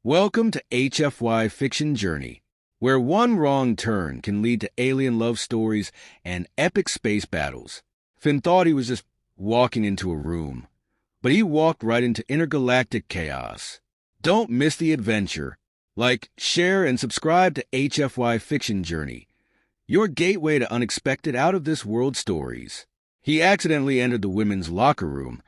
Welcome to HFY Fiction Journey, where one wrong turn can lead to alien love stories and epic space battles. Finn thought he was just walking into a room, but he walked right into intergalactic chaos. Don't miss the adventure. Like, share, and subscribe to HFY Fiction Journey, your gateway to unexpected out-of-this-world stories. He accidentally entered the women's locker room,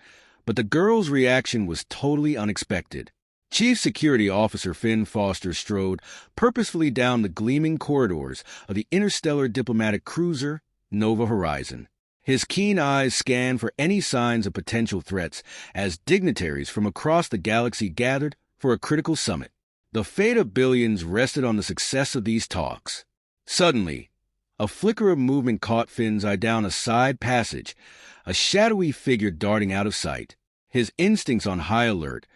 but the girls' reaction was totally unexpected. Chief Security Officer Finn Foster strode purposefully down the gleaming corridors of the interstellar diplomatic cruiser Nova Horizon. His keen eyes scanned for any signs of potential threats as dignitaries from across the galaxy gathered for a critical summit. The fate of billions rested on the success of these talks. Suddenly, a flicker of movement caught Finn's eye down a side passage, a shadowy figure darting out of sight. His instincts on high alert,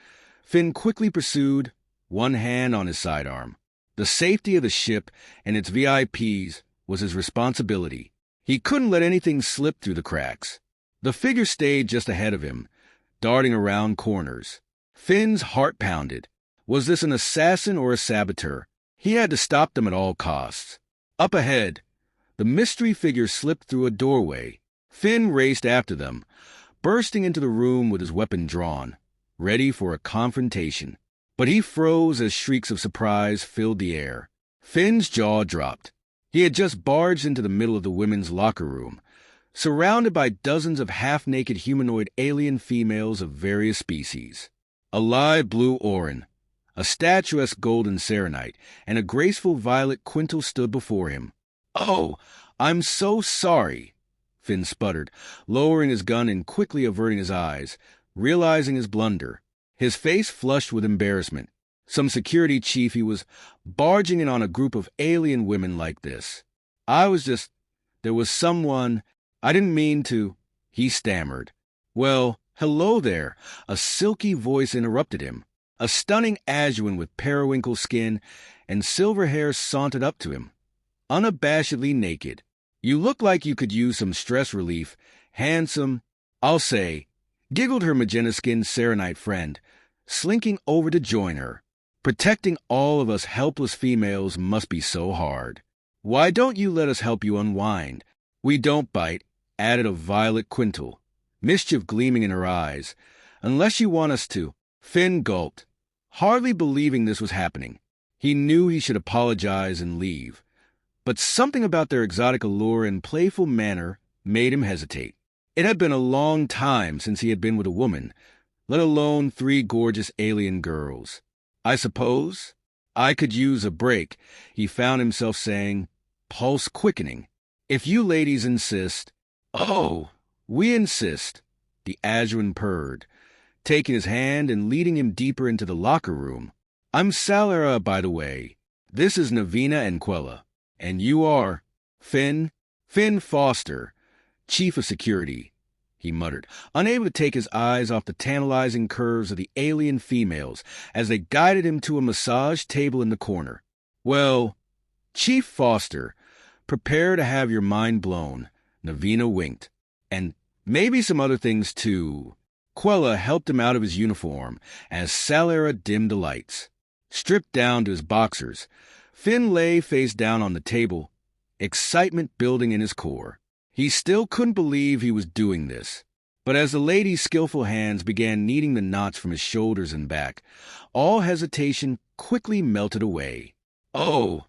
Finn quickly pursued, one hand on his sidearm. The safety of the ship and its VIPs was his responsibility. He couldn't let anything slip through the cracks. The figure stayed just ahead of him, darting around corners. Finn's heart pounded. Was this an assassin or a saboteur? He had to stop them at all costs. Up ahead, the mystery figure slipped through a doorway. Finn raced after them, bursting into the room with his weapon drawn, ready for a confrontation. But he froze as shrieks of surprise filled the air. Finn's jaw dropped. He had just barged into the middle of the women's locker room, surrounded by dozens of half-naked humanoid alien females of various species. A live blue Orin, a statuesque golden Serenite, and a graceful violet Quintal stood before him. "Oh, I'm so sorry," Finn sputtered, lowering his gun and quickly averting his eyes, realizing his blunder. His face flushed with embarrassment. Some security chief he was barging in on a group of alien women like this. There was someone, I didn't mean to," he stammered. "Well, hello there," a silky voice interrupted him. A stunning Azuan with periwinkle skin and silver hair sauntered up to him, unabashedly naked. "You look like you could use some stress relief. Handsome, I'll say," giggled her magenta-skinned Serenite friend, slinking over to join her. "Protecting all of us helpless females must be so hard. Why don't you let us help you unwind?" "We don't bite," added a violet Quintal, mischief gleaming in her eyes. "Unless you want us to." Finn gulped, hardly believing this was happening. He knew he should apologize and leave, but something about their exotic allure and playful manner made him hesitate. It had been a long time since he had been with a woman, let alone 3 gorgeous alien girls. "I suppose I could use a break," he found himself saying, pulse quickening. "If you ladies insist." "Oh, we insist," the Azuan purred, taking his hand and leading him deeper into the locker room. "I'm Salara, by the way. This is Navina and Quella. And you are—" Finn Foster, Chief of Security," he muttered, unable to take his eyes off the tantalizing curves of the alien females as they guided him to a massage table in the corner. "Well, Chief Foster, prepare to have your mind blown," Navina winked. "And maybe some other things, too." Quella helped him out of his uniform as Salara dimmed the lights. Stripped down to his boxers, Finn lay face down on the table, excitement building in his core. He still couldn't believe he was doing this. But as the lady's skillful hands began kneading the knots from his shoulders and back, all hesitation quickly melted away. "Oh,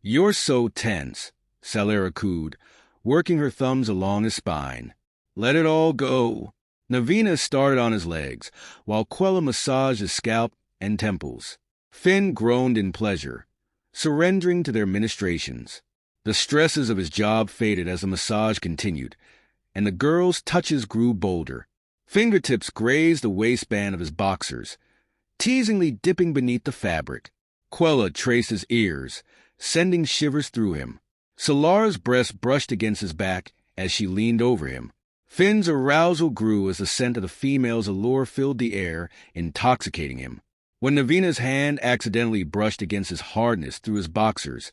you're so tense," Salara cooed, working her thumbs along his spine. "Let it all go." Navina started on his legs, while Quella massaged his scalp and temples. Finn groaned in pleasure, surrendering to their ministrations. The stresses of his job faded as the massage continued, and the girl's touches grew bolder. Fingertips grazed the waistband of his boxers, teasingly dipping beneath the fabric. Quella traced his ears, sending shivers through him. Salara's breast brushed against his back as she leaned over him. Finn's arousal grew as the scent of the female's allure filled the air, intoxicating him. When Navina's hand accidentally brushed against his hardness through his boxers,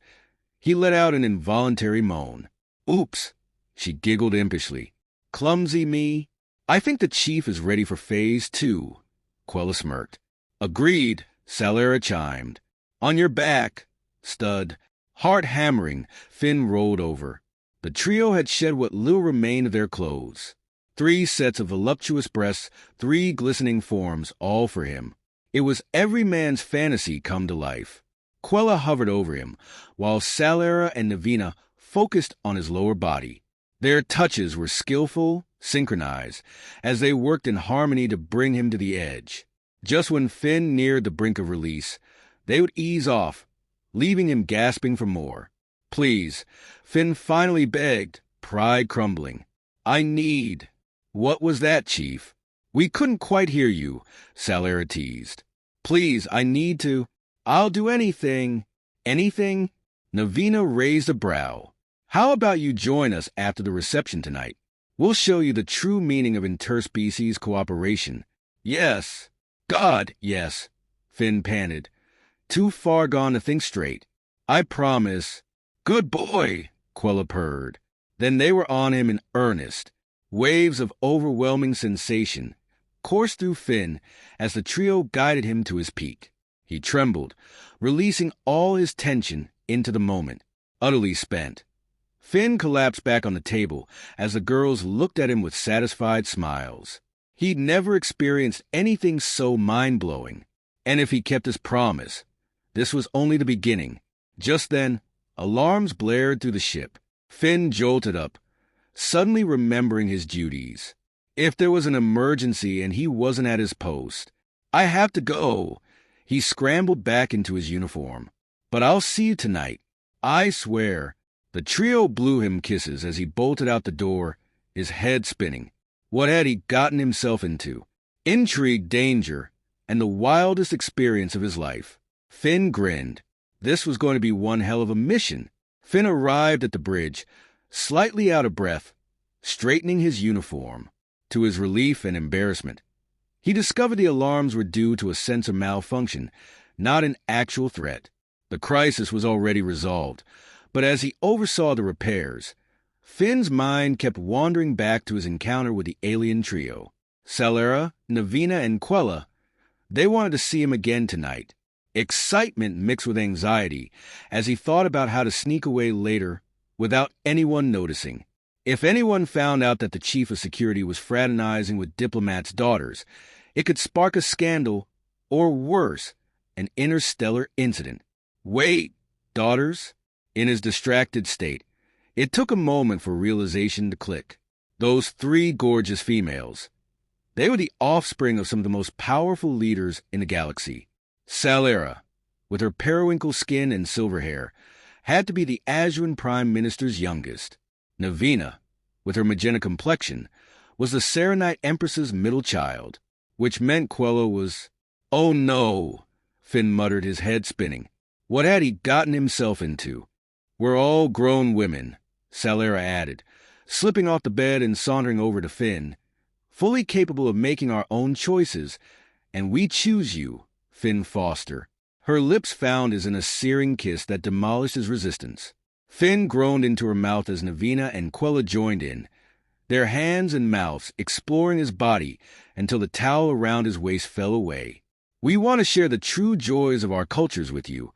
he let out an involuntary moan. "Oops," she giggled impishly. "Clumsy me." "I think the chief is ready for phase 2, Quella smirked. "Agreed," Salara chimed. On your back, stud. Heart hammering, Finn rolled over. The trio had shed what little remained of their clothes. 3 sets of voluptuous breasts, 3 glistening forms, all for him. It was every man's fantasy come to life. Quella hovered over him, while Salara and Navina focused on his lower body. Their touches were skillful, synchronized, as they worked in harmony to bring him to the edge. Just when Finn neared the brink of release, they would ease off, leaving him gasping for more. Please, Finn finally begged, pride crumbling. I need. What was that, Chief? We couldn't quite hear you, Salara teased. Please, I need to. I'll do anything. Anything? Navina raised a brow. How about you join us after the reception tonight? We'll show you the true meaning of interspecies cooperation. Yes. God, yes, Finn panted. Too far gone to think straight. I promise. Good boy, Quella purred. Then they were on him in earnest. Waves of overwhelming sensation coursed through Finn as the trio guided him to his peak. He trembled, releasing all his tension into the moment, utterly spent. Finn collapsed back on the table as the girls looked at him with satisfied smiles. He'd never experienced anything so mind-blowing. And if he kept his promise, this was only the beginning. Just then, alarms blared through the ship. Finn jolted up, suddenly remembering his duties. If there was an emergency and he wasn't at his post, I have to go. He scrambled back into his uniform. But I'll see you tonight. I swear. The trio blew him kisses as he bolted out the door, his head spinning. What had he gotten himself into? Intrigue, danger, and the wildest experience of his life. Finn grinned. This was going to be one hell of a mission. Finn arrived at the bridge, slightly out of breath, straightening his uniform. To his relief and embarrassment, he discovered the alarms were due to a sensor malfunction, not an actual threat. The crisis was already resolved, but as he oversaw the repairs, Finn's mind kept wandering back to his encounter with the alien trio. Salara, Navina, and Quella, they wanted to see him again tonight. Excitement mixed with anxiety as he thought about how to sneak away later without anyone noticing. If anyone found out that the chief of security was fraternizing with diplomats' daughters, it could spark a scandal, or worse, an interstellar incident. Wait, daughters? In his distracted state, it took a moment for realization to click. Those 3 gorgeous females. They were the offspring of some of the most powerful leaders in the galaxy. Salara, with her periwinkle skin and silver hair, had to be the Azuran Prime Minister's youngest. Navina, with her magenta complexion, was the Serenite Empress's middle child, which meant Quella was... Oh no, Finn muttered, his head spinning. What had he gotten himself into? We're all grown women, Salara added, slipping off the bed and sauntering over to Finn, fully capable of making our own choices, and we choose you, Finn Foster. Her lips found his in a searing kiss that demolished his resistance. Finn groaned into her mouth as Navina and Quella joined in, their hands and mouths exploring his body until the towel around his waist fell away. We want to share the true joys of our cultures with you.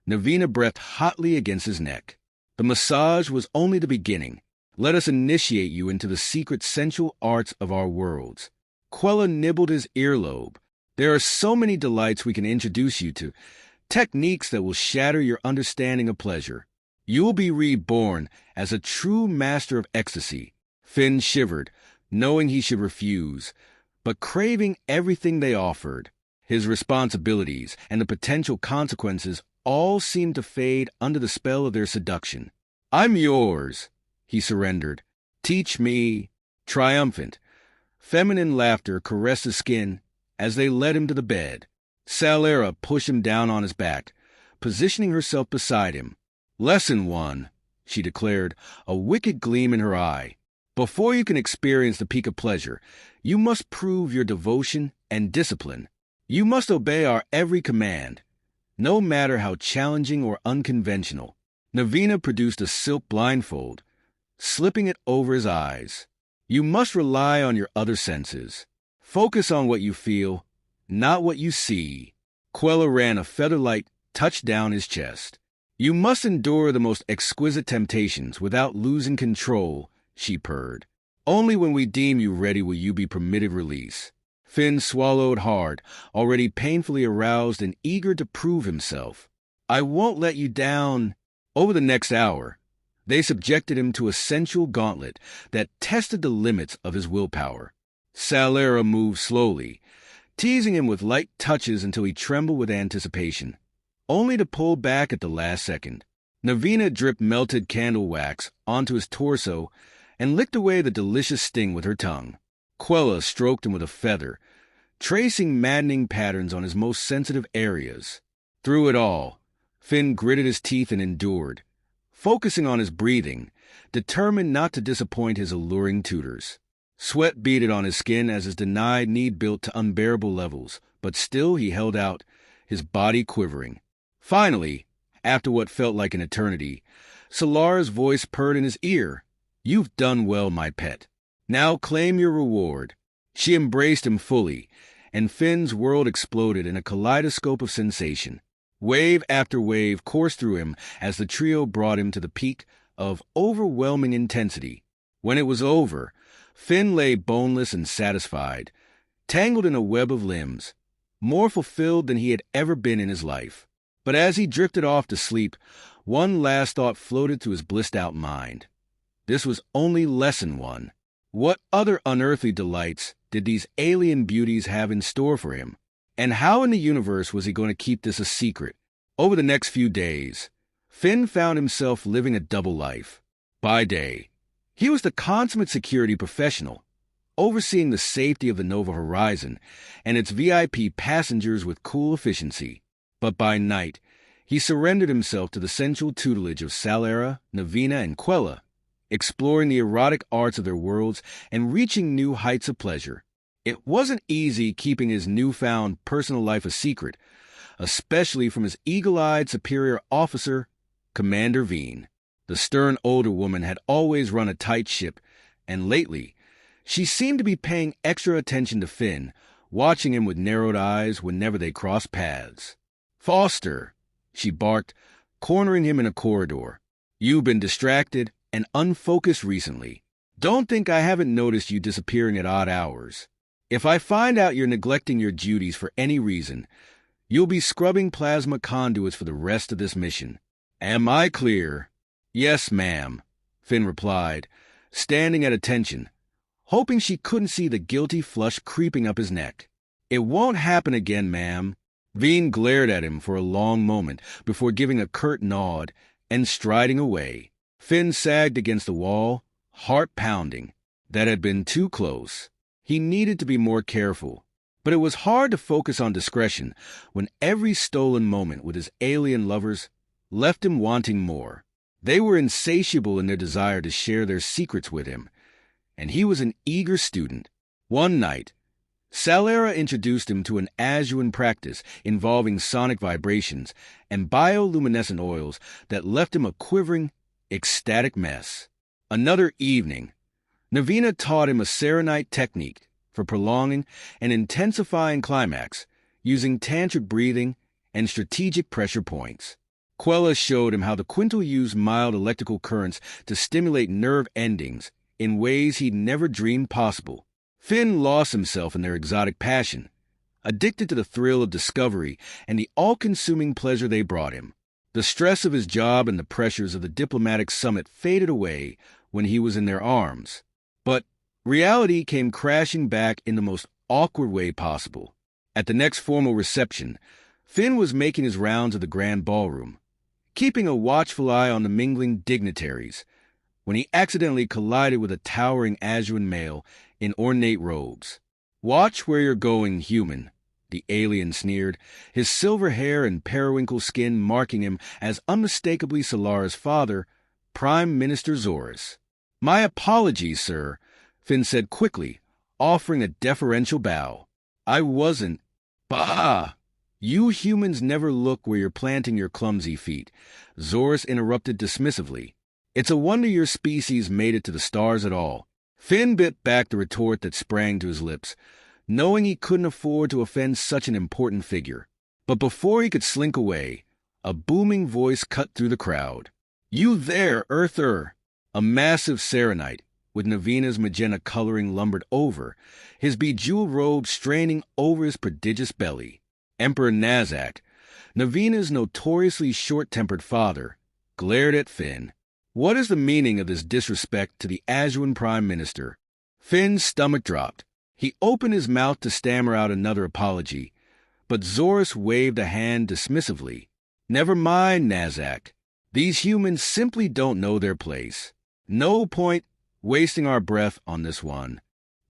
Navina breathed hotly against his neck. The massage was only the beginning. Let us initiate you into the secret sensual arts of our worlds. Quella nibbled his earlobe. There are so many delights we can introduce you to, techniques that will shatter your understanding of pleasure. You will be reborn as a true master of ecstasy. Finn shivered, knowing he should refuse, but craving everything they offered. His responsibilities and the potential consequences all seemed to fade under the spell of their seduction. I'm yours, he surrendered. Teach me. Triumphant. Feminine laughter caressed his skin as they led him to the bed. Salara pushed him down on his back, positioning herself beside him. Lesson 1, she declared, a wicked gleam in her eye. Before you can experience the peak of pleasure, you must prove your devotion and discipline. You must obey our every command, no matter how challenging or unconventional. Navina produced a silk blindfold, slipping it over his eyes. You must rely on your other senses. Focus on what you feel, not what you see. Quella ran a feather-light touch down his chest. "You must endure the most exquisite temptations without losing control," she purred. "Only when we deem you ready will you be permitted release." Finn swallowed hard, already painfully aroused and eager to prove himself. "I won't let you down." Over the next hour, they subjected him to a sensual gauntlet that tested the limits of his willpower. Salara moved slowly, teasing him with light touches until he trembled with anticipation, only to pull back at the last second. Navina dripped melted candle wax onto his torso and licked away the delicious sting with her tongue. Quella stroked him with a feather, tracing maddening patterns on his most sensitive areas. Through it all, Finn gritted his teeth and endured, focusing on his breathing, determined not to disappoint his alluring tutors. Sweat beaded on his skin as his denied need built to unbearable levels, but still he held out, his body quivering. Finally, after what felt like an eternity, Salara's voice purred in his ear. "You've done well, my pet. Now claim your reward." She embraced him fully, and Finn's world exploded in a kaleidoscope of sensation. Wave after wave coursed through him as the trio brought him to the peak of overwhelming intensity. When it was over, Finn lay boneless and satisfied, tangled in a web of limbs, more fulfilled than he had ever been in his life. But as he drifted off to sleep, one last thought floated through his blissed-out mind. This was only lesson one. What other unearthly delights did these alien beauties have in store for him? And how in the universe was he going to keep this a secret? Over the next few days, Finn found himself living a double life. By day, he was the consummate security professional, overseeing the safety of the Nova Horizon and its VIP passengers with cool efficiency. But by night, he surrendered himself to the sensual tutelage of Salara, Navina, and Quella, exploring the erotic arts of their worlds and reaching new heights of pleasure. It wasn't easy keeping his newfound personal life a secret, especially from his eagle-eyed superior officer, Commander Veen. The stern older woman had always run a tight ship, and lately, she seemed to be paying extra attention to Finn, watching him with narrowed eyes whenever they crossed paths. "Foster," she barked, cornering him in a corridor. "You've been distracted and unfocused recently. Don't think I haven't noticed you disappearing at odd hours. If I find out you're neglecting your duties for any reason, you'll be scrubbing plasma conduits for the rest of this mission. Am I clear?" "Yes, ma'am," Finn replied, standing at attention, hoping she couldn't see the guilty flush creeping up his neck. "It won't happen again, ma'am." Veen glared at him for a long moment before giving a curt nod and striding away. Finn sagged against the wall, heart pounding. That had been too close. He needed to be more careful. But it was hard to focus on discretion when every stolen moment with his alien lovers left him wanting more. They were insatiable in their desire to share their secrets with him, and he was an eager student. One night, Salara introduced him to an Azuan practice involving sonic vibrations and bioluminescent oils that left him a quivering, ecstatic mess. Another evening, Navina taught him a serenite technique for prolonging and intensifying climax using tantric breathing and strategic pressure points. Quella showed him how the quintal used mild electrical currents to stimulate nerve endings in ways he'd never dreamed possible. Finn lost himself in their exotic passion, addicted to the thrill of discovery and the all-consuming pleasure they brought him. The stress of his job and the pressures of the diplomatic summit faded away when he was in their arms. But reality came crashing back in the most awkward way possible. At the next formal reception, Finn was making his rounds of the grand ballroom, keeping a watchful eye on the mingling dignitaries, when he accidentally collided with a towering Azuan male in ornate robes. "Watch where you're going, human," the alien sneered, his silver hair and periwinkle skin marking him as unmistakably Salara's father, Prime Minister Zorus. "My apologies, sir," Finn said quickly, offering a deferential bow. "I wasn't—" "Bah! You humans never look where you're planting your clumsy feet," Zorus interrupted dismissively. "It's a wonder your species made it to the stars at all." Finn bit back the retort that sprang to his lips, knowing he couldn't afford to offend such an important figure. But before he could slink away, a booming voice cut through the crowd. "You there, Earther!" A massive Serenite, with Navina's magenta coloring lumbered over, his bejeweled robe straining over his prodigious belly. Emperor Nazak, Navina's notoriously short-tempered father, glared at Finn. What is the meaning of this disrespect to the Azuan Prime Minister? Finn's stomach dropped. He opened his mouth to stammer out another apology, but Zorus waved a hand dismissively. "Never mind, Nazak. These humans simply don't know their place. No point wasting our breath on this one."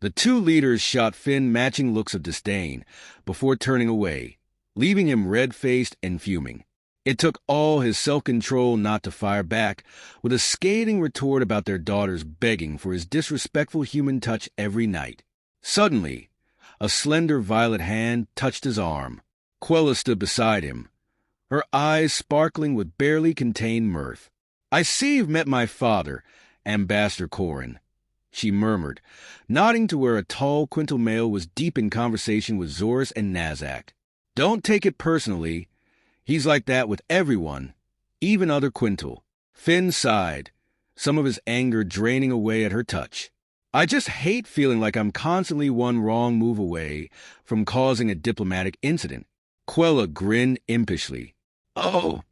The two leaders shot Finn matching looks of disdain before turning away, leaving him red-faced and fuming. It took all his self-control not to fire back with a scathing retort about their daughters begging for his disrespectful human touch every night. Suddenly, a slender violet hand touched his arm. Quella stood beside him, her eyes sparkling with barely contained mirth. "I see you've met my father, Ambassador Corrin," she murmured, nodding to where a tall Quintal male was deep in conversation with Zorus and Nazak. "Don't take it personally. He's like that with everyone, even other Quintal." Finn sighed, some of his anger draining away at her touch. "I just hate feeling like I'm constantly one wrong move away from causing a diplomatic incident." Quella grinned impishly. "Oh,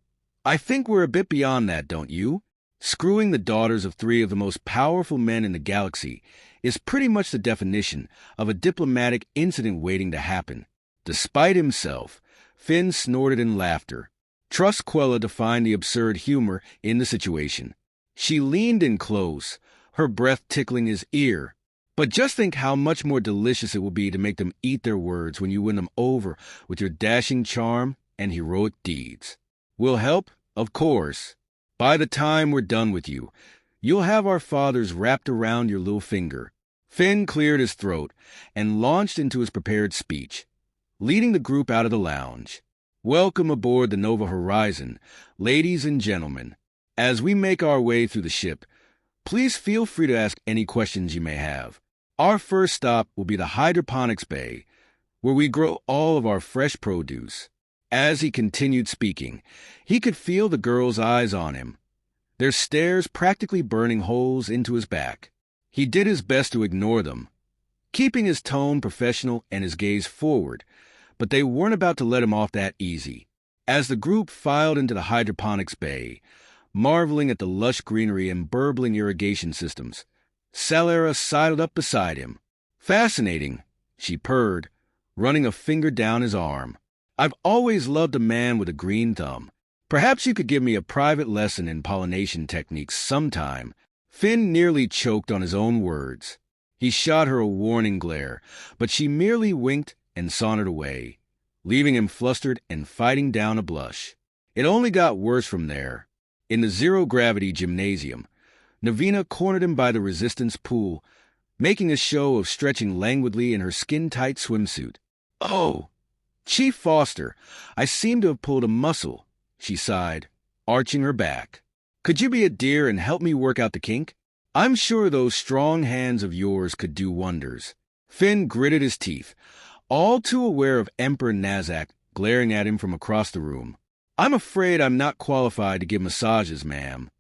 I think we're a bit beyond that, don't you? Screwing the daughters of three of the most powerful men in the galaxy is pretty much the definition of a diplomatic incident waiting to happen." Despite himself, Finn snorted in laughter. Trust Quella to find the absurd humor in the situation. She leaned in close, her breath tickling his ear. "But just think how much more delicious it will be to make them eat their words when you win them over with your dashing charm and heroic deeds. We'll help, of course. By the time we're done with you, you'll have our fathers wrapped around your little finger." Finn cleared his throat and launched into his prepared speech, leading the group out of the lounge. "Welcome aboard the Nova Horizon, ladies and gentlemen. As we make our way through the ship, please feel free to ask any questions you may have. Our first stop will be the hydroponics bay, where we grow all of our fresh produce." As he continued speaking, he could feel the girls' eyes on him, their stares practically burning holes into his back. He did his best to ignore them, keeping his tone professional and his gaze forward, but they weren't about to let him off that easy. As the group filed into the hydroponics bay, marveling at the lush greenery and burbling irrigation systems, Salara sidled up beside him. "Fascinating," she purred, running a finger down his arm. "I've always loved a man with a green thumb. Perhaps you could give me a private lesson in pollination techniques sometime." Finn nearly choked on his own words. He shot her a warning glare, but she merely winked and sauntered away, leaving him flustered and fighting down a blush. It only got worse from there. In the zero-gravity gymnasium, Navina cornered him by the resistance pool, making a show of stretching languidly in her skin-tight swimsuit. "Oh, Chief Foster, I seem to have pulled a muscle," she sighed, arching her back. "Could you be a dear and help me work out the kink? I'm sure those strong hands of yours could do wonders." Finn gritted his teeth, all too aware of Emperor Nazak glaring at him from across the room. "I'm afraid I'm not qualified to give massages, ma'am,"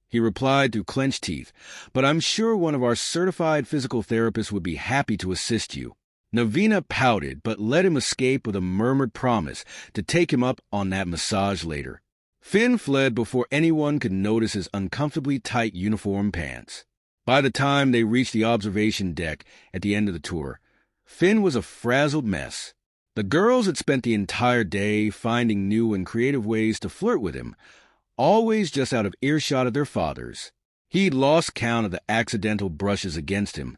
he replied through clenched teeth, "but I'm sure one of our certified physical therapists would be happy to assist you." Navina pouted, but let him escape with a murmured promise to take him up on that massage later. Finn fled before anyone could notice his uncomfortably tight uniform pants. By the time they reached the observation deck at the end of the tour, Finn was a frazzled mess. The girls had spent the entire day finding new and creative ways to flirt with him, always just out of earshot of their fathers. He'd lost count of the accidental brushes against him,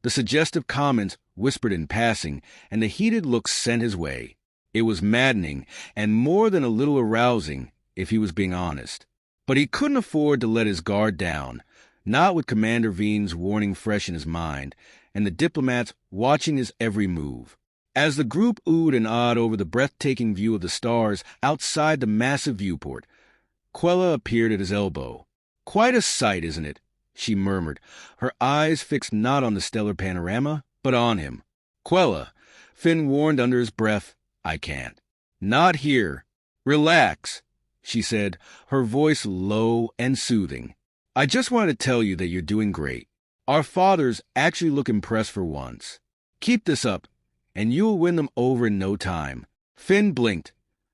the suggestive comments whispered in passing, and the heated looks sent his way. It was maddening and more than a little arousing, if he was being honest. But he couldn't afford to let his guard down, not with Commander Veen's warning fresh in his mind, and the diplomats watching his every move. As the group oohed and awed over the breathtaking view of the stars outside the massive viewport, Quella appeared at his elbow. "Quite a sight, isn't it?" she murmured, her eyes fixed not on the stellar panorama, but on him. "Quella," Finn warned under his breath, "I can't." Not here. Relax, she said, her voice low and soothing. I just wanted to tell you that you're doing great. Our fathers actually look impressed for once. Keep this up, and you'll win them over in no time. Finn blinked,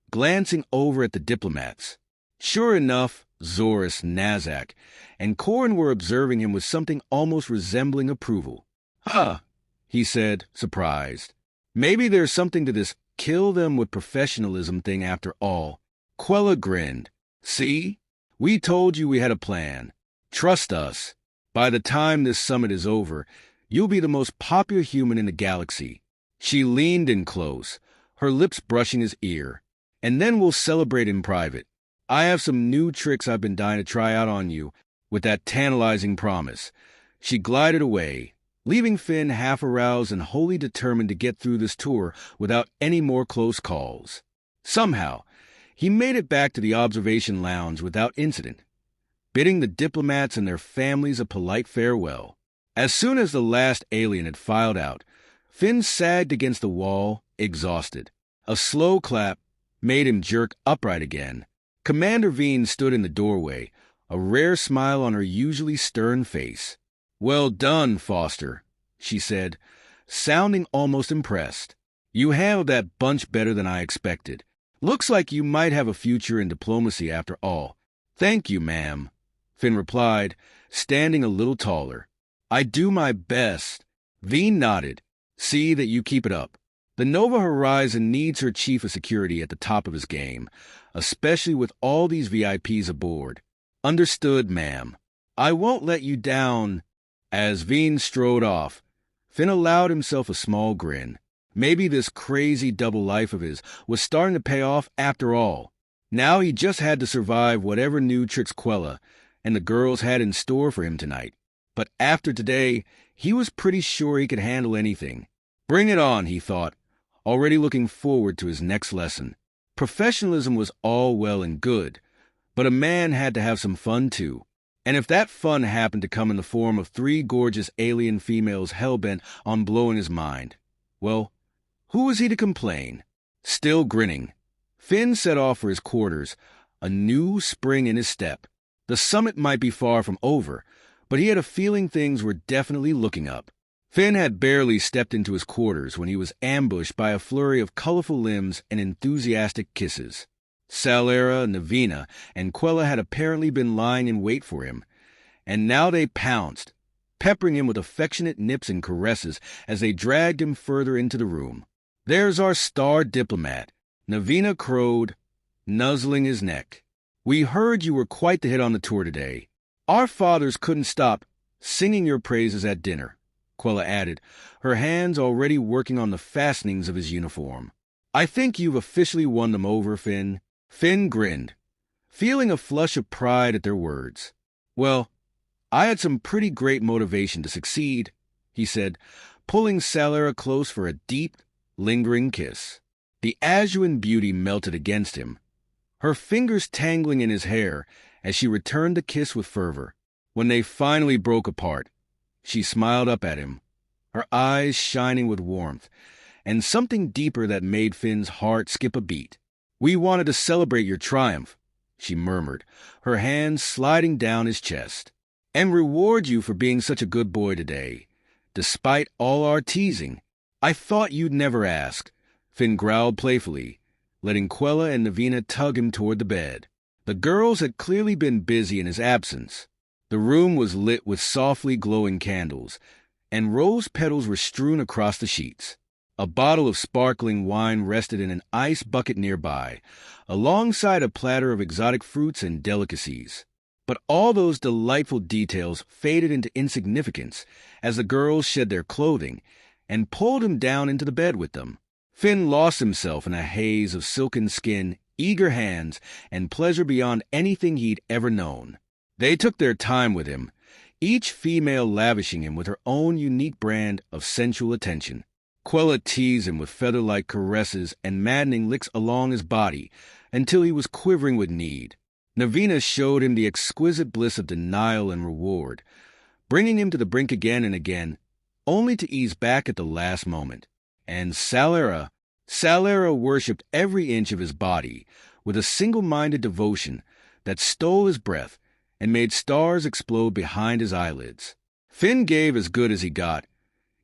glancing over at the diplomats. Sure enough, Zorus, Nazak, and Korrin were observing him with something almost resembling approval. Huh, he said, surprised. Maybe there's something to this kill them with professionalism thing after all. Quella grinned. See? We told you we had a plan. Trust us. By the time this summit is over, you'll be the most popular human in the galaxy. She leaned in close, her lips brushing his ear. And then we'll celebrate in private. I have some new tricks I've been dying to try out on you, with that tantalizing promise. She glided away, leaving Finn half aroused and wholly determined to get through this tour without any more close calls. Somehow, he made it back to the observation lounge without incident, bidding the diplomats and their families a polite farewell. As soon as the last alien had filed out, Finn sagged against the wall, exhausted. A slow clap made him jerk upright again. Commander Veen stood in the doorway, a rare smile on her usually stern face. Well done, Foster, she said, sounding almost impressed. You handled that bunch better than I expected. Looks like you might have a future in diplomacy after all. Thank you, ma'am, Finn replied, standing a little taller. I do my best. Veen nodded. See that you keep it up. The Nova Horizon needs her chief of security at the top of his game, especially with all these VIPs aboard. Understood, ma'am. I won't let you down. As Veen strode off, Finn allowed himself a small grin. Maybe this crazy double life of his was starting to pay off after all. Now he just had to survive whatever new tricks Quella and the girls had in store for him tonight. But after today, he was pretty sure he could handle anything. Bring it on, he thought, already looking forward to his next lesson. Professionalism was all well and good, but a man had to have some fun too. And if that fun happened to come in the form of 3 gorgeous alien females hell-bent on blowing his mind, well, who was he to complain? Still grinning, Finn set off for his quarters, a new spring in his step. The summit might be far from over, but he had a feeling things were definitely looking up. Finn had barely stepped into his quarters when he was ambushed by a flurry of colorful limbs and enthusiastic kisses. Salara, Navina, and Quella had apparently been lying in wait for him, and now they pounced, peppering him with affectionate nips and caresses as they dragged him further into the room. There's our star diplomat, Navina crowed, nuzzling his neck. We heard you were quite the hit on the tour today. Our fathers couldn't stop singing your praises at dinner, Quella added, her hands already working on the fastenings of his uniform. I think you've officially won them over, Finn. Finn grinned, feeling a flush of pride at their words. Well, I had some pretty great motivation to succeed, he said, pulling Salara close for a deep, lingering kiss. The Azuan beauty melted against him, her fingers tangling in his hair as she returned the kiss with fervor. When they finally broke apart, she smiled up at him, her eyes shining with warmth, and something deeper that made Finn's heart skip a beat. We wanted to celebrate your triumph, she murmured, her hands sliding down his chest, and reward you for being such a good boy today. Despite all our teasing, I thought you'd never ask, Finn growled playfully, letting Quella and Navina tug him toward the bed. The girls had clearly been busy in his absence. The room was lit with softly glowing candles, and rose petals were strewn across the sheets. A bottle of sparkling wine rested in an ice bucket nearby, alongside a platter of exotic fruits and delicacies. But all those delightful details faded into insignificance as the girls shed their clothing and pulled him down into the bed with them. Finn lost himself in a haze of silken skin, eager hands, and pleasure beyond anything he'd ever known. They took their time with him, each female lavishing him with her own unique brand of sensual attention. Quella teased him with feather-like caresses and maddening licks along his body until he was quivering with need. Navina showed him the exquisite bliss of denial and reward, bringing him to the brink again and again, only to ease back at the last moment. And Salara Salara worshipped every inch of his body with a single-minded devotion that stole his breath and made stars explode behind his eyelids. Finn gave as good as he got,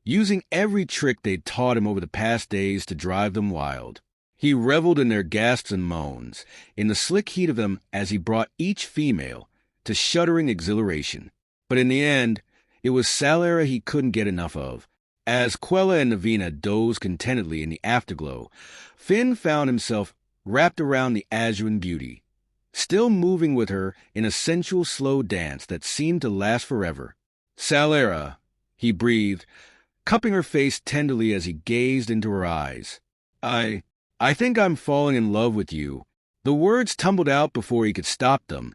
using every trick they'd taught him over the past days to drive them wild. He reveled in their gasps and moans, in the slick heat of them as he brought each female to shuddering exhilaration. But in the end, it was Salara he couldn't get enough of. As Quella and Navina dozed contentedly in the afterglow, Finn found himself wrapped around the Azuran beauty, still moving with her in a sensual slow dance that seemed to last forever. "Salara," he breathed, cupping her face tenderly as he gazed into her eyes. I think I'm falling in love with you." The words tumbled out before he could stop them,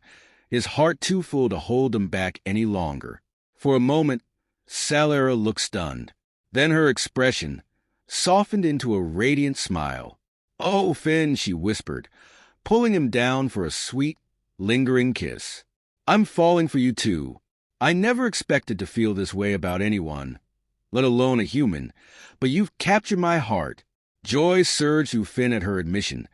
his heart too full to hold them back any longer. For a moment, Salara looked stunned. Then her expression softened into a radiant smile. "Oh, Finn," she whispered, pulling him down for a sweet, lingering kiss. "I'm falling for you too. I never expected to feel this way about anyone, let alone a human, but you've captured my heart." Joy surged through Finn at her admission,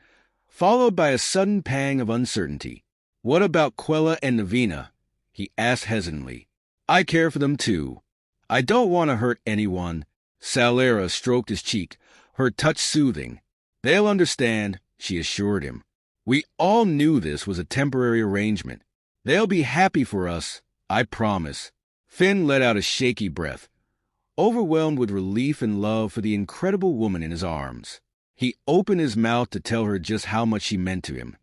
followed by a sudden pang of uncertainty. "What about Quella and Navina?" he asked hesitantly. "I care for them too. I don't want to hurt anyone." Salara stroked his cheek, her touch soothing. "They'll understand," she assured him. "We all knew this was a temporary arrangement. They'll be happy for us, I promise." Finn let out a shaky breath, overwhelmed with relief and love for the incredible woman in his arms. He opened his mouth to tell her just how much she meant to him.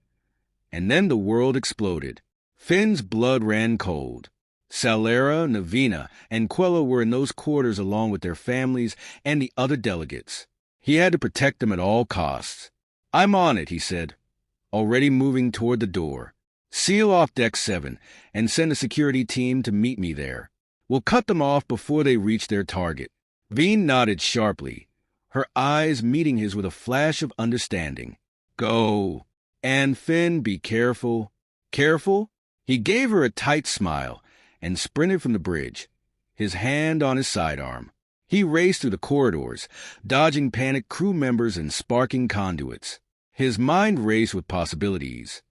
And then the world exploded. Finn's blood ran cold. Salara, Navina, and Quella were in those quarters along with their families and the other delegates. He had to protect them at all costs. "I'm on it," he said, already moving toward the door. "Seal off Deck 7 and send a security team to meet me there. We'll cut them off before they reach their target." Veen nodded sharply, her eyes meeting his with a flash of understanding. "Go. And Finn, be careful." "Careful?" He gave her a tight smile and sprinted from the bridge, his hand on his sidearm. He raced through the corridors, dodging panicked crew members and sparking conduits. His mind raced with possibilities.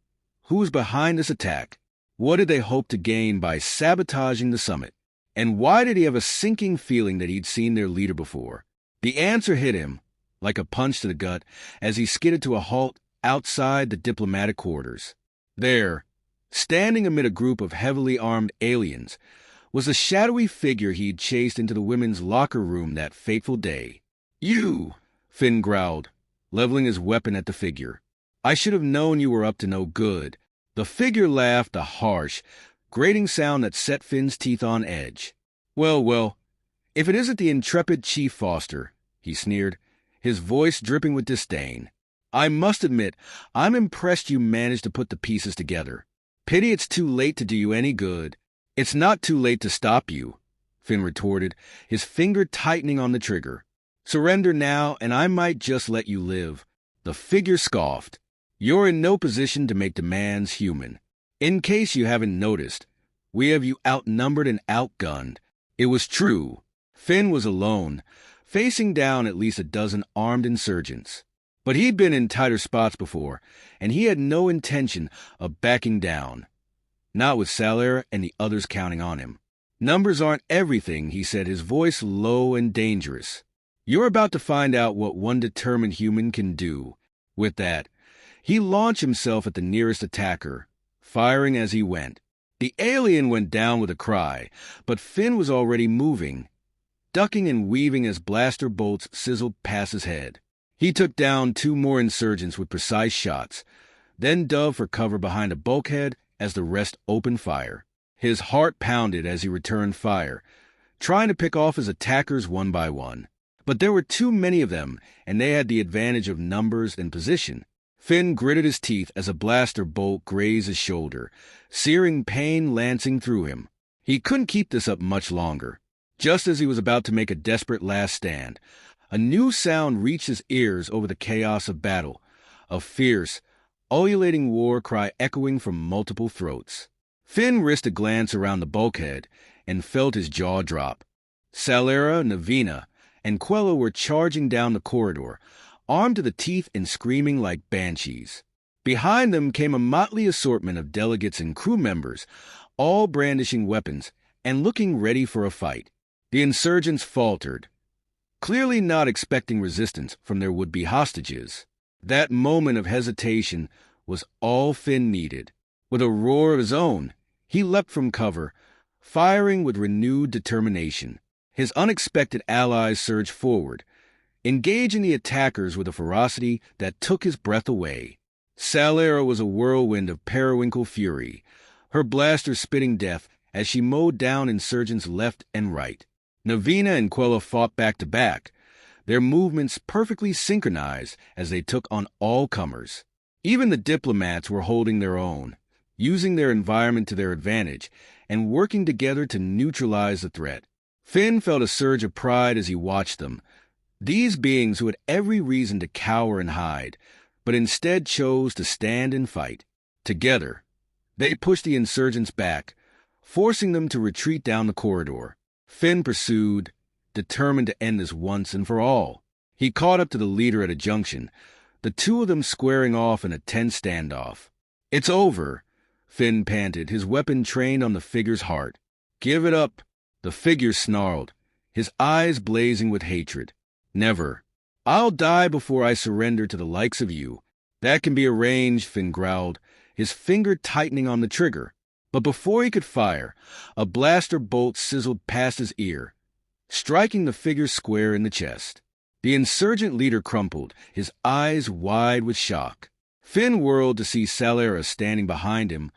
Who was behind this attack? What did they hope to gain by sabotaging the summit? And why did he have a sinking feeling that he'd seen their leader before? The answer hit him, like a punch to the gut, as he skidded to a halt outside the diplomatic quarters. There, standing amid a group of heavily armed aliens, was a shadowy figure he'd chased into the women's locker room that fateful day. "You!" Finn growled, leveling his weapon at the figure. "I should have known you were up to no good." The figure laughed, a harsh, grating sound that set Finn's teeth on edge. Well, if it isn't the intrepid Chief Foster," he sneered, his voice dripping with disdain. "I must admit, I'm impressed you managed to put the pieces together. Pity it's too late to do you any good." "It's not too late to stop you," Finn retorted, his finger tightening on the trigger. "Surrender now, and I might just let you live." The figure scoffed. "You're in no position to make demands human. In case you haven't noticed, we have you outnumbered and outgunned." It was true. Finn was alone, facing down at least a dozen armed insurgents. But he'd been in tighter spots before, and he had no intention of backing down. Not with Salara and the others counting on him. "Numbers aren't everything," he said, his voice low and dangerous. "You're about to find out what one determined human can do." With that, he launched himself at the nearest attacker, firing as he went. The alien went down with a cry, but Finn was already moving, ducking and weaving as blaster bolts sizzled past his head. He took down 2 more insurgents with precise shots, then dove for cover behind a bulkhead as the rest opened fire. His heart pounded as he returned fire, trying to pick off his attackers one by one. But there were too many of them, and they had the advantage of numbers and position. Finn gritted his teeth as a blaster bolt grazed his shoulder, searing pain lancing through him. He couldn't keep this up much longer. Just as he was about to make a desperate last stand, a new sound reached his ears over the chaos of battle, a fierce, ululating war cry echoing from multiple throats. Finn risked a glance around the bulkhead and felt his jaw drop. Salara, Navina, and Quella were charging down the corridor, armed to the teeth and screaming like banshees. Behind them came a motley assortment of delegates and crew members, all brandishing weapons and looking ready for a fight. The insurgents faltered, clearly not expecting resistance from their would-be hostages. That moment of hesitation was all Finn needed. With a roar of his own, he leapt from cover, firing with renewed determination. His unexpected allies surged forward, engaging the attackers with a ferocity that took his breath away. Salara was a whirlwind of periwinkle fury, her blaster spitting death as she mowed down insurgents left and right. Navina and Quella fought back to back, their movements perfectly synchronized as they took on all comers. Even the diplomats were holding their own, using their environment to their advantage and working together to neutralize the threat. Finn felt a surge of pride as he watched them. These beings who had every reason to cower and hide, but instead chose to stand and fight. Together, they pushed the insurgents back, forcing them to retreat down the corridor. Finn pursued, determined to end this once and for all. He caught up to the leader at a junction, the two of them squaring off in a tense standoff. "It's over," Finn panted, his weapon trained on the figure's heart. "Give it up." The figure snarled, his eyes blazing with hatred. "Never. I'll die before I surrender to the likes of you." "That can be arranged," Finn growled, his finger tightening on the trigger. But before he could fire, a blaster bolt sizzled past his ear, striking the figure square in the chest. The insurgent leader crumpled, his eyes wide with shock. Finn whirled to see Salara standing behind him,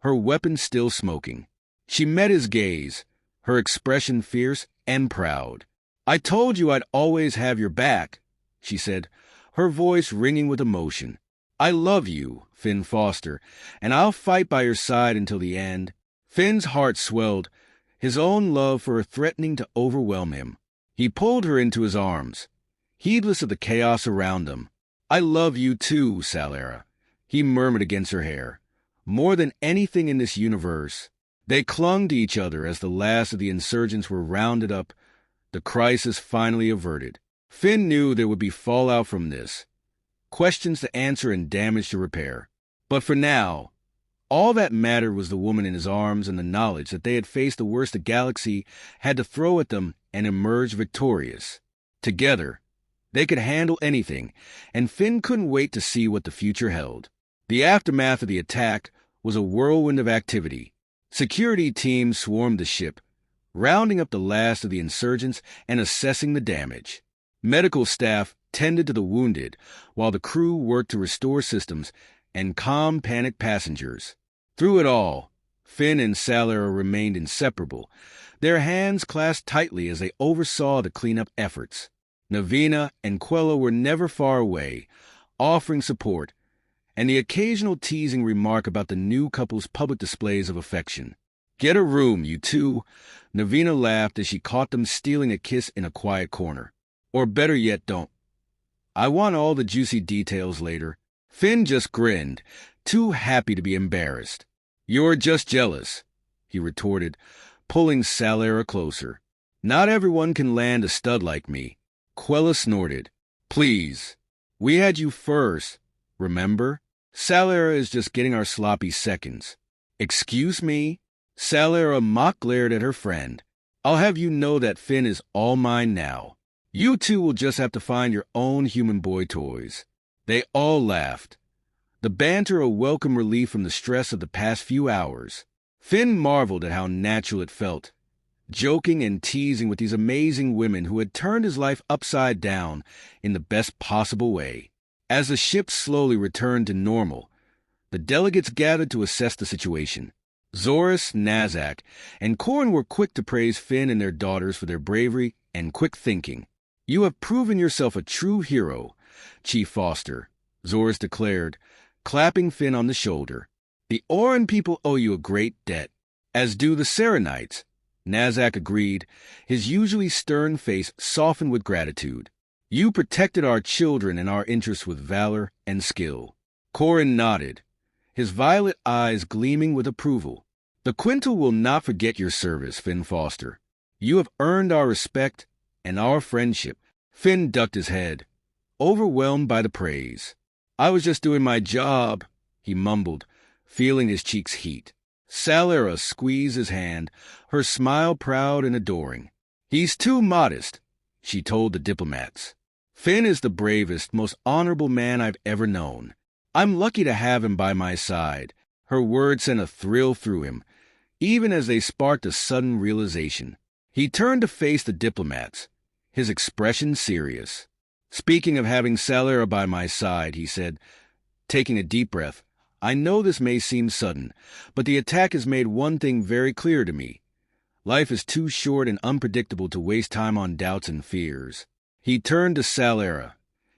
her weapon still smoking. She met his gaze, her expression fierce and proud. "I told you I'd always have your back," she said, her voice ringing with emotion. "I love you, Finn Foster, and I'll fight by your side until the end." Finn's heart swelled, his own love for her threatening to overwhelm him. He pulled her into his arms, heedless of the chaos around them. "I love you too, Salara," he murmured against her hair. "More than anything in this universe." They clung to each other as the last of the insurgents were rounded up, the crisis finally averted. Finn knew there would be fallout from this, questions to answer and damage to repair. But for now, all that mattered was the woman in his arms and the knowledge that they had faced the worst the galaxy had to throw at them and emerged victorious. Together, they could handle anything, and Finn couldn't wait to see what the future held. The aftermath of the attack was a whirlwind of activity. Security teams swarmed the ship, rounding up the last of the insurgents and assessing the damage. Medical staff tended to the wounded, while the crew worked to restore systems and calm panicked passengers. Through it all, Finn and Salara remained inseparable, their hands clasped tightly as they oversaw the cleanup efforts. Navina and Quella were never far away, offering support, and the occasional teasing remark about the new couple's public displays of affection. "Get a room, you two," Navina laughed as she caught them stealing a kiss in a quiet corner. "Or better yet, don't. I want all the juicy details later." Finn just grinned, too happy to be embarrassed. "You're just jealous," he retorted, pulling Salara closer. "Not everyone can land a stud like me." Quella snorted. "Please, we had you first, remember? Salara is just getting our sloppy seconds." "Excuse me?" Salara mock glared at her friend. "I'll have you know that Finn is all mine now. You two will just have to find your own human boy toys." They all laughed, the banter a welcome relief from the stress of the past few hours. Finn marveled at how natural it felt, joking and teasing with these amazing women who had turned his life upside down in the best possible way. As the ship slowly returned to normal, the delegates gathered to assess the situation. Zorus, Nazak, and Korn were quick to praise Finn and their daughters for their bravery and quick thinking. "You have proven yourself a true hero, Chief Foster," Zorus declared, clapping Finn on the shoulder. "The Oran people owe you a great debt." "As do the Serenites," Nazak agreed, his usually stern face softened with gratitude. "You protected our children and our interests with valor and skill." Korn nodded, his violet eyes gleaming with approval. "The Quintal will not forget your service, Finn Foster. You have earned our respect and our friendship." Finn ducked his head. overwhelmed by the praise. "I was just doing my job," he mumbled, feeling his cheeks heat. Salara squeezed his hand, her smile proud and adoring. "He's too modest," she told the diplomats. "Finn is the bravest, most honorable man I've ever known. I'm lucky to have him by my side." Her words sent a thrill through him, even as they sparked a sudden realization. He turned to face the diplomats, his expression serious. "Speaking of having Salara by my side," he said, taking a deep breath, "I know this may seem sudden, but the attack has made one thing very clear to me. Life is too short and unpredictable to waste time on doubts and fears." He turned to Salara,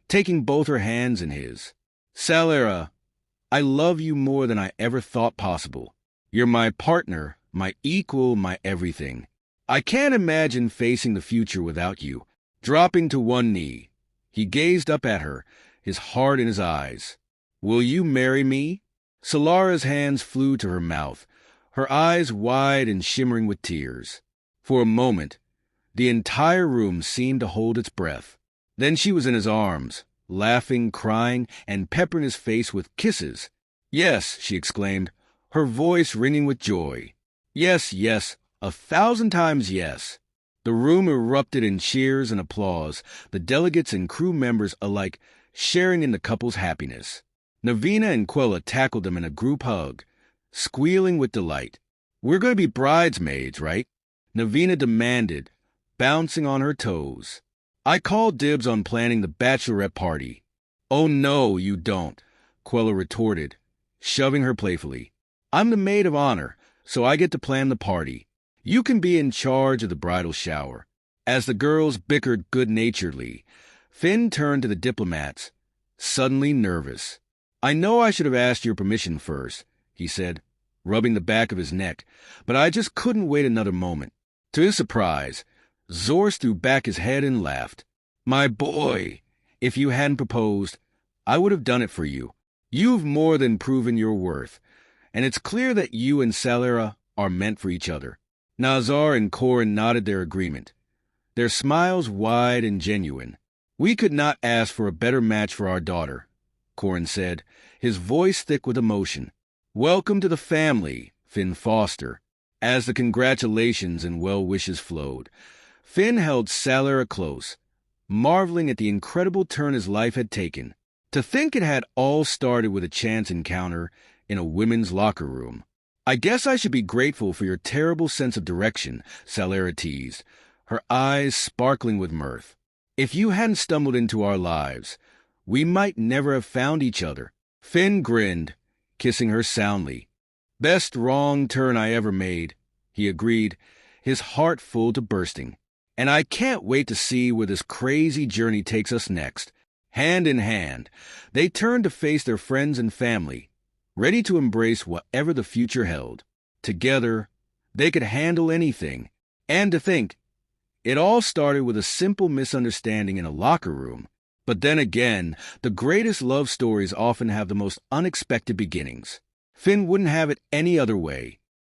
taking both her hands in his. "Salara, I love you more than I ever thought possible. You're my partner, my equal, my everything. I can't imagine facing the future without you." Dropping to one knee, he gazed up at her, his heart in his eyes. "Will you marry me?" Salara's hands flew to her mouth, her eyes wide and shimmering with tears. For a moment, the entire room seemed to hold its breath. Then she was in his arms, laughing, crying, and peppering his face with kisses. "Yes," she exclaimed, her voice ringing with joy. "Yes, yes, 1,000 times yes." The room erupted in cheers and applause, the delegates and crew members alike sharing in the couple's happiness. Navina and Quella tackled them in a group hug, squealing with delight. "We're going to be bridesmaids, right?" Navina demanded, bouncing on her toes. "I called dibs on planning the bachelorette party." "Oh no, you don't," Quella retorted, shoving her playfully. "I'm the maid of honor, so I get to plan the party. You can be in charge of the bridal shower." As the girls bickered good-naturedly, Finn turned to the diplomats, suddenly nervous. "I know I should have asked your permission first," he said, rubbing the back of his neck, "but I just couldn't wait another moment." To his surprise, Zorst threw back his head and laughed. "My boy, if you hadn't proposed, I would have done it for you. You've more than proven your worth, and it's clear that you and Salara are meant for each other." Nazar and Corin nodded their agreement, their smiles wide and genuine. "We could not ask for a better match for our daughter," Corin said, his voice thick with emotion. "Welcome to the family, Finn Foster." As the congratulations and well wishes flowed, Finn held Salara close, marveling at the incredible turn his life had taken. To think it had all started with a chance encounter in a women's locker room. "I guess I should be grateful for your terrible sense of direction," Salara teased, her eyes sparkling with mirth. "If you hadn't stumbled into our lives, we might never have found each other." Finn grinned, kissing her soundly. "Best wrong turn I ever made," he agreed, his heart full to bursting. "And I can't wait to see where this crazy journey takes us next." Hand in hand, they turned to face their friends and family, ready to embrace whatever the future held. Together, they could handle anything. And to think, it all started with a simple misunderstanding in a locker room. But then again, the greatest love stories often have the most unexpected beginnings. Finn wouldn't have it any other way.